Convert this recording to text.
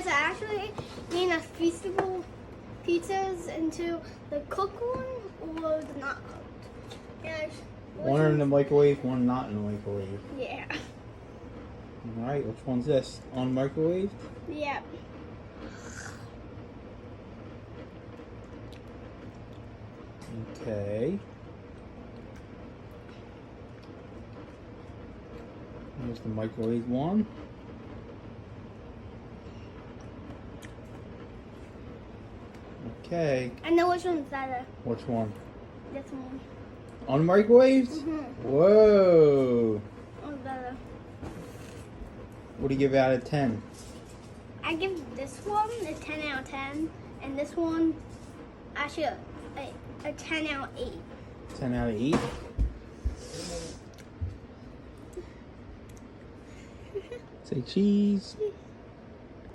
guys are actually eating a feastable pizzas into the cooked one or the not cooked. Guys, One in the microwave, one not in the microwave. yeah. Alright, which one's this? On microwave? Yeah. Okay. Here's the microwave one. Okay. I know which one's better. Which one? This one. On microwaves? Mm-hmm. Whoa. One's better. What do you give out of 10? I give this one a 10 out of 10, and this one actually a 10 out of 8. 10 out of 8? Say cheese.